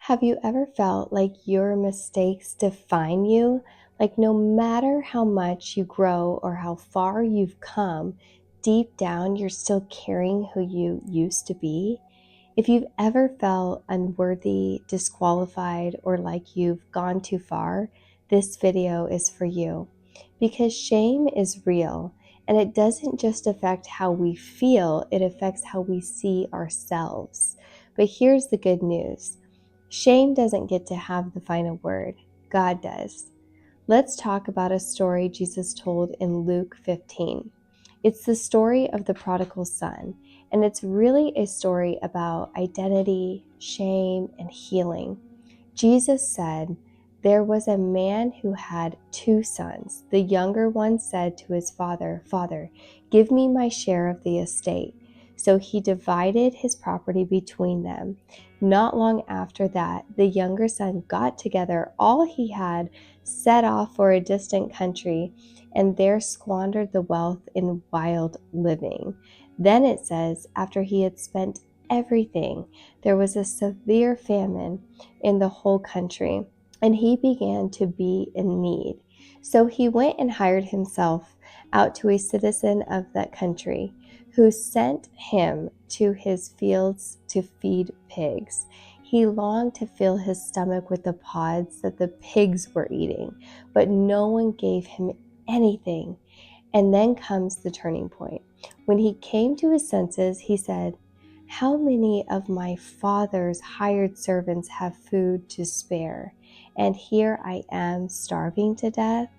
Have you ever felt like your mistakes define you? Like no matter how much you grow or how far you've come, deep down you're still carrying who you used to be? If you've ever felt unworthy, disqualified, or like you've gone too far, this video is for you. Because shame is real, and it doesn't just affect how we feel, it affects how we see ourselves. But here's the good news. Shame doesn't get to have the final word. God does. Let's talk about a story Jesus told in Luke 15. It's the story of the prodigal son, and it's really a story about identity, shame, and healing. Jesus said, "There was a man who had 2 sons. The younger one said to his father, 'Father, give me my share of the estate.' So he divided his property between them. Not long after that, the younger son got together all he had, set off for a distant country, and there squandered the wealth in wild living." Then it says, after he had spent everything, there was a severe famine in the whole country, and he began to be in need. So he went and hired himself out to a citizen of that country, who sent him to his fields to feed pigs. He longed to fill his stomach with the pods that the pigs were eating, but no one gave him anything. And then comes the turning point. When he came to his senses, he said, "How many of my father's hired servants have food to spare? And here I am starving to death.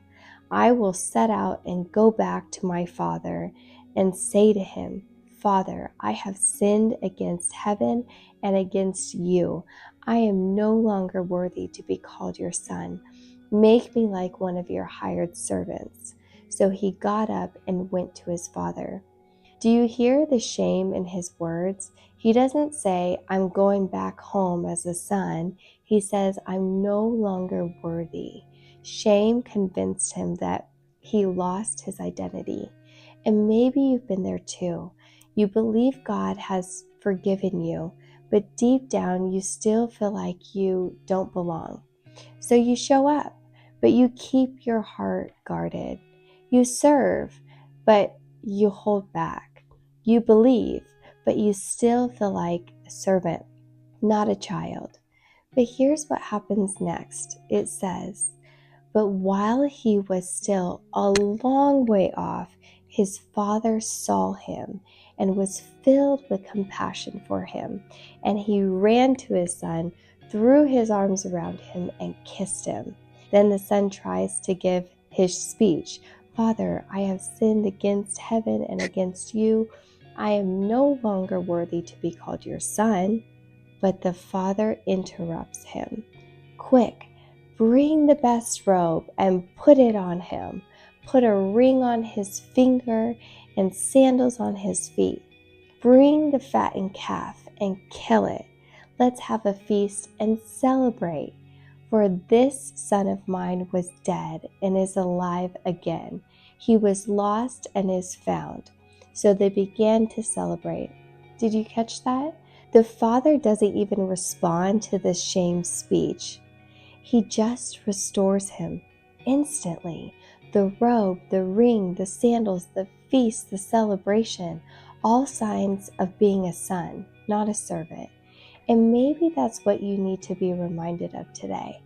I will set out and go back to my father and say to him, 'Father, I have sinned against heaven and against you. I am no longer worthy to be called your son. Make me like one of your hired servants.' So he got up and went to his father." Do you hear the shame in his words? He doesn't say, "I'm going back home as a son." He says, "I'm no longer worthy." Shame convinced him that he lost his identity. And maybe you've been there too. You believe God has forgiven you, but deep down you still feel like you don't belong. So you show up, but you keep your heart guarded. You serve, but you hold back. You believe, but you still feel like a servant, not a child. But here's what happens next. It says, "But while he was still a long way off, his father saw him and was filled with compassion for him. And he ran to his son, threw his arms around him, and kissed him." Then the son tries to give his speech. "Father, I have sinned against heaven and against you. I am no longer worthy to be called your son." But the father interrupts him. "Quick, bring the best robe and put it on him. Put a ring on his finger and sandals on his feet. Bring the fattened calf and kill it. Let's have a feast and celebrate. For this son of mine was dead and is alive again. He was lost and is found." So they began to celebrate. Did you catch that? The father doesn't even respond to this shame speech. He just restores him instantly. The robe, the ring, the sandals, the feast, the celebration, all signs of being a son, not a servant. And maybe that's what you need to be reminded of today.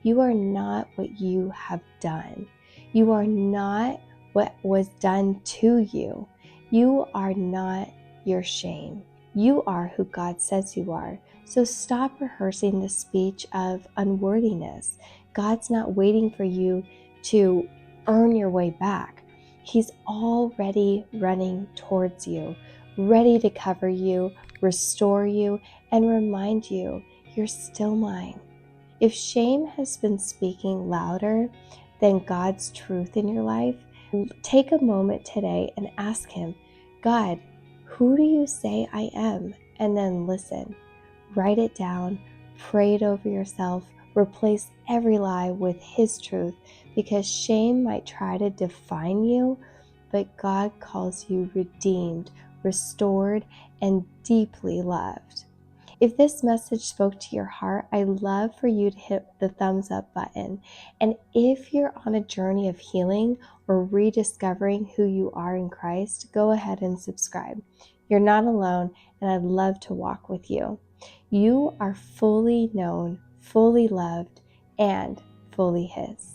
You are not what you have done. You are not what was done to you. You are not your shame. You are who God says you are. So stop rehearsing the speech of unworthiness. God's not waiting for you to earn your way back. He's already running towards you, ready to cover you, restore you, and remind you you're still mine. If shame has been speaking louder than God's truth in your life, take a moment today and ask Him, "God, who do you say I am?" And then listen. Write it down, pray it over yourself, replace every lie with His truth, because shame might try to define you, but God calls you redeemed, restored, and deeply loved. If this message spoke to your heart, I'd love for you to hit the thumbs up button. And if you're on a journey of healing or rediscovering who you are in Christ, go ahead and subscribe. You're not alone, and I'd love to walk with you. You are fully known, fully loved, and fully His.